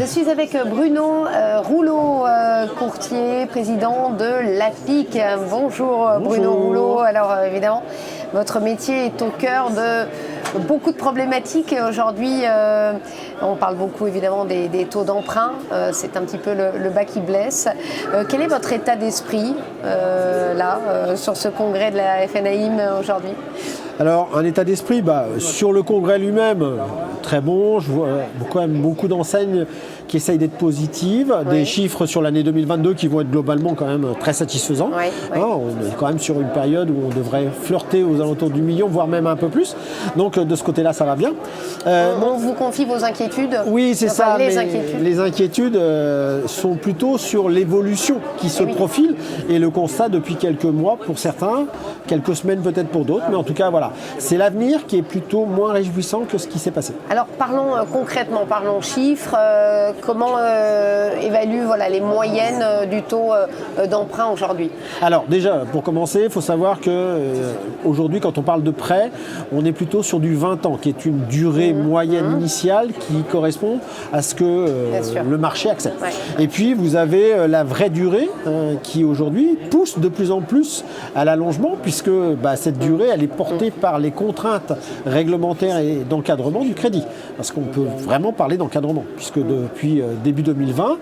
suis avec Bruno Rouleau, courtier, président de l'APIC. Bonjour, Bruno Rouleau. Alors évidemment, votre métier est au cœur de beaucoup de problématiques. Aujourd'hui, on parle beaucoup évidemment des taux d'emprunt. C'est un petit peu le bas qui blesse. Quel est votre état d'esprit sur ce congrès de la FNAIM aujourd'hui ? Alors, un état d'esprit, sur le congrès lui-même, très bon. Je vois quand même beaucoup d'enseignes qui essayent d'être positives, des chiffres sur l'année 2022 qui vont être globalement quand même très satisfaisants. On est quand même sur une période où on devrait flirter aux alentours du million, voire même un peu plus. Donc de ce côté-là, ça va bien. On vous confie vos inquiétudes ? Oui, c'est ça. Les inquiétudes sont plutôt sur l'évolution qui se profile et le constat depuis quelques mois pour certains, quelques semaines peut-être pour d'autres, mais en tout cas, voilà. C'est l'avenir qui est plutôt moins réjouissant que ce qui s'est passé. Alors parlons concrètement, parlons chiffres. Comment évaluent les moyennes du taux d'emprunt aujourd'hui ? Alors déjà, pour commencer, il faut savoir qu'aujourd'hui, quand on parle de prêt, on est plutôt sur du 20 ans, qui est une durée moyenne initiale qui correspond à ce que le marché accepte. Et puis, vous avez la vraie durée qui aujourd'hui pousse de plus en plus à l'allongement, puisque cette durée, elle est portée par les contraintes réglementaires et d'encadrement du crédit. Parce qu'on peut vraiment parler d'encadrement, puisque depuis début 2020,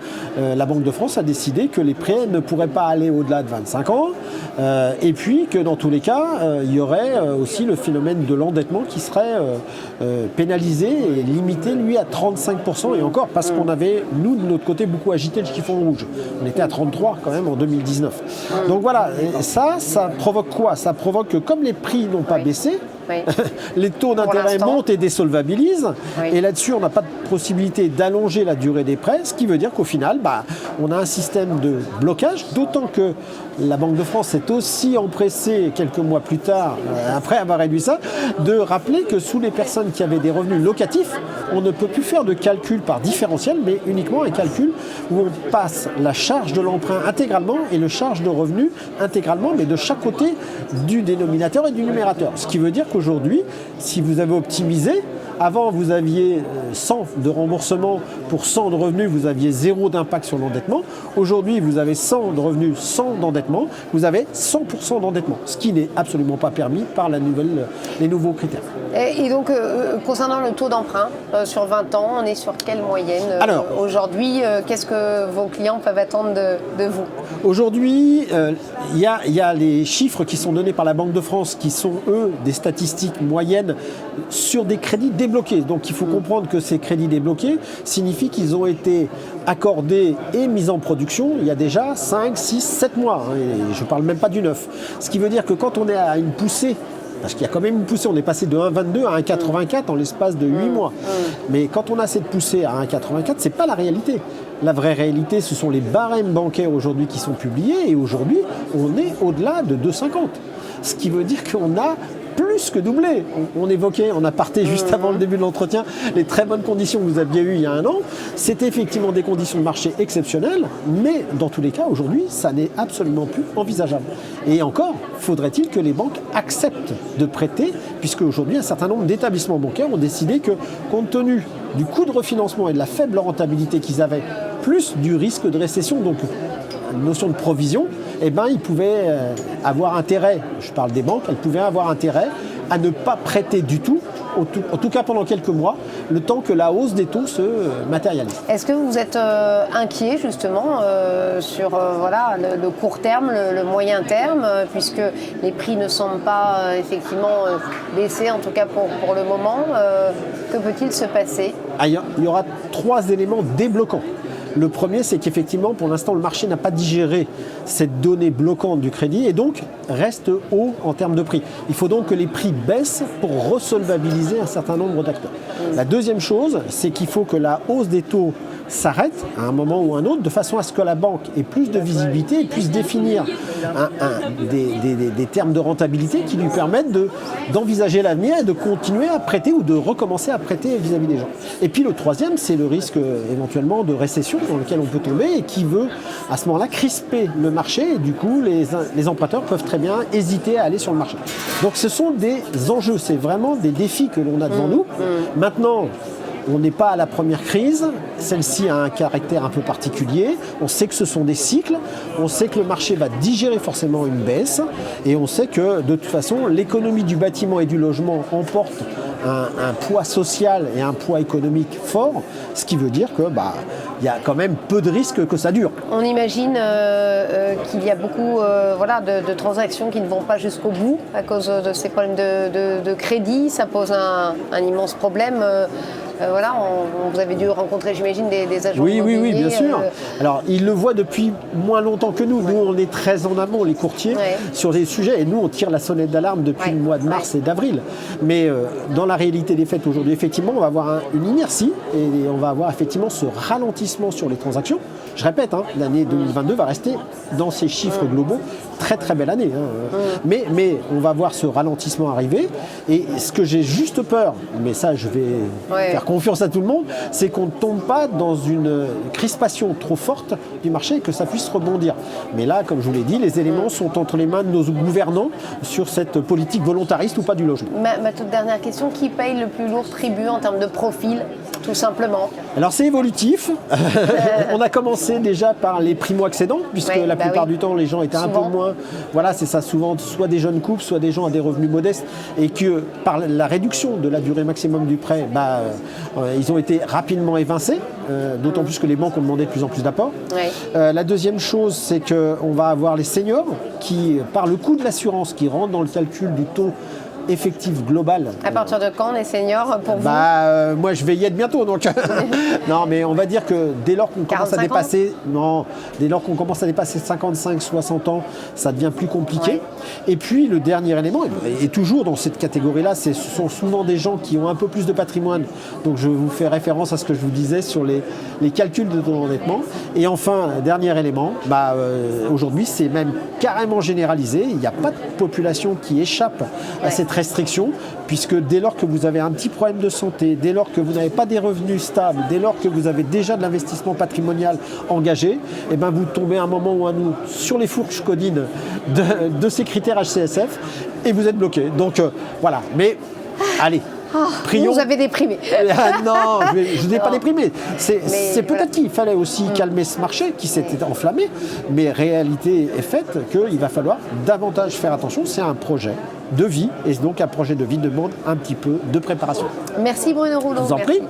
la Banque de France a décidé que les prêts ne pourraient pas aller au-delà de 25 ans, et puis que dans tous les cas, il y aurait aussi le phénomène de l'endettement qui serait pénalisé et limité, lui, à 35%, et encore parce qu'on avait, nous, de notre côté, beaucoup agité le chiffon rouge. On était à 33 quand même en 2019. Donc voilà, et ça provoque quoi ? Ça provoque que comme les prix n'ont pas baissé, les taux d'intérêt montent et désolvabilisent. Et là-dessus, on n'a pas de possibilité d'allonger la durée des prêts, ce qui veut dire qu'au final, on a un système de blocage, d'autant que la Banque de France s'est aussi empressée, quelques mois plus tard, après avoir réduit ça, de rappeler que sous les personnes qui avaient des revenus locatifs, on ne peut plus faire de calcul par différentiel, mais uniquement un calcul où on passe la charge de l'emprunt intégralement et le charge de revenus intégralement, mais de chaque côté du dénominateur et du numérateur. Ce qui veut dire qu'aujourd'hui, si vous avez optimisé, avant vous aviez 100 de remboursement pour 100 de revenus, vous aviez 0 d'impact sur l'endettement. Aujourd'hui, vous avez 100 de revenus, 100 d'endettement, vous avez 100% d'endettement, ce qui n'est absolument pas permis par les nouveaux critères. Et donc, concernant le taux d'emprunt, sur 20 ans, on est sur quelle moyenne aujourd'hui ? Qu'est-ce que vos clients peuvent attendre de vous ? Aujourd'hui, il y a les chiffres qui sont donnés par la Banque de France qui sont, eux, des statistiques moyennes sur des crédits débloqués. Donc il faut comprendre que ces crédits débloqués signifient qu'ils ont été accordés et mis en production il y a déjà 5, 6, 7 mois. Et je ne parle même pas du neuf. Ce qui veut dire que quand on est à une poussée, parce qu'il y a quand même une poussée, on est passé de 1,22 à 1,84 en l'espace de 8 mois. Mais quand on a cette poussée à 1,84, ce n'est pas la réalité. La vraie réalité, ce sont les barèmes bancaires aujourd'hui qui sont publiés. Et aujourd'hui, on est au-delà de 2,50. Ce qui veut dire qu'on a plus que doublé. On évoquait, on a parté juste avant le début de l'entretien, les très bonnes conditions que vous aviez eues il y a un an. C'était effectivement des conditions de marché exceptionnelles, mais dans tous les cas, aujourd'hui, ça n'est absolument plus envisageable. Et encore, faudrait-il que les banques acceptent de prêter, puisque aujourd'hui, un certain nombre d'établissements bancaires ont décidé que, compte tenu du coût de refinancement et de la faible rentabilité qu'ils avaient, plus du risque de récession, donc une notion de provision, ils pouvaient avoir intérêt, je parle des banques, elles pouvaient avoir intérêt à ne pas prêter du tout, en tout cas pendant quelques mois, le temps que la hausse des taux se matérialise. Est-ce que vous êtes inquiet justement sur le court terme, le moyen terme, puisque les prix ne semblent pas effectivement baisser, en tout cas pour le moment, que peut-il se passer ? Il y aura 3 éléments débloquants. Le premier, c'est qu'effectivement, pour l'instant, le marché n'a pas digéré cette donnée bloquante du crédit et donc reste haut en termes de prix. Il faut donc que les prix baissent pour resolvabiliser un certain nombre d'acteurs. La deuxième chose, c'est qu'il faut que la hausse des taux s'arrête à un moment ou un autre, de façon à ce que la banque ait plus de visibilité et puisse définir des termes de rentabilité qui lui permettent d'envisager l'avenir et de continuer à prêter ou de recommencer à prêter vis-à-vis des gens. Et puis le troisième, c'est le risque éventuellement de récession dans lequel on peut tomber et qui veut à ce moment-là crisper le marché et du coup les emprunteurs peuvent très bien hésiter à aller sur le marché. Donc ce sont des enjeux, c'est vraiment des défis que l'on a devant nous. Maintenant, on n'est pas à la première crise, celle-ci a un caractère un peu particulier. On sait que ce sont des cycles, on sait que le marché va digérer forcément une baisse, et on sait que de toute façon, l'économie du bâtiment et du logement emporte un poids social et un poids économique fort, ce qui veut dire que y a quand même peu de risques que ça dure. On imagine qu'il y a beaucoup de transactions qui ne vont pas jusqu'au bout à cause de ces problèmes de crédit. Ça pose un immense problème. Vous avez dû rencontrer, j'imagine, des agents immobiliers. Oui, bien sûr. Alors, ils le voient depuis moins longtemps que nous. Nous, on est très en amont, les courtiers, sur des sujets. Et nous, on tire la sonnette d'alarme depuis le mois de mars et d'avril. Mais dans la réalité des faits aujourd'hui, effectivement, on va avoir une inertie et on va avoir effectivement ce ralentissement sur les transactions. Je répète, l'année 2022 va rester dans ces chiffres globaux très très belle année. Mais on va voir ce ralentissement arriver. Et ce que j'ai juste peur, mais ça je vais faire confiance à tout le monde, c'est qu'on ne tombe pas dans une crispation trop forte du marché et que ça puisse rebondir. Mais là, comme je vous l'ai dit, les éléments sont entre les mains de nos gouvernants sur cette politique volontariste ou pas du logement. Ma toute dernière question, qui paye le plus lourd tribut en termes de profil, tout simplement? Alors c'est évolutif. On a commencé déjà par les primo-accédants, puisque la plupart du temps les gens étaient un peu moins. Voilà, c'est ça, souvent soit des jeunes couples, soit des gens à des revenus modestes, et que par la réduction de la durée maximum du prêt, ils ont été rapidement évincés, d'autant plus que les banques ont demandé de plus en plus d'apports. La deuxième chose, c'est qu'on va avoir les seniors qui, par le coût de l'assurance, qui rentrent dans le calcul du taux effectif global. À partir de quand les seniors pour vous? Moi je vais y être bientôt donc. Non mais on va dire que dès lors qu'on commence à dépasser dès lors qu'on commence à dépasser 55-60 ans, ça devient plus compliqué. Et puis le dernier élément, et toujours dans cette catégorie-là, ce sont souvent des gens qui ont un peu plus de patrimoine. Donc je vous fais référence à ce que je vous disais sur les calculs de taux d'endettement. Et enfin, dernier élément, aujourd'hui c'est même carrément généralisé. Il n'y a pas de population qui échappe à cette restriction, puisque dès lors que vous avez un petit problème de santé, dès lors que vous n'avez pas des revenus stables, dès lors que vous avez déjà de l'investissement patrimonial engagé, vous tombez à un moment ou à un autre sur les fourches codines de ces critères HCSF et vous êtes bloqué. Donc voilà, mais allez. Prions. Vous avez déprimé. Non, je n'ai pas déprimé. C'est peut-être qu'il fallait aussi calmer ce marché qui s'était enflammé, mais réalité est faite qu'il va falloir davantage faire attention. C'est un projet de vie, et donc un projet de vie demande un petit peu de préparation. Merci Bruno Rouleau. Je vous en prie.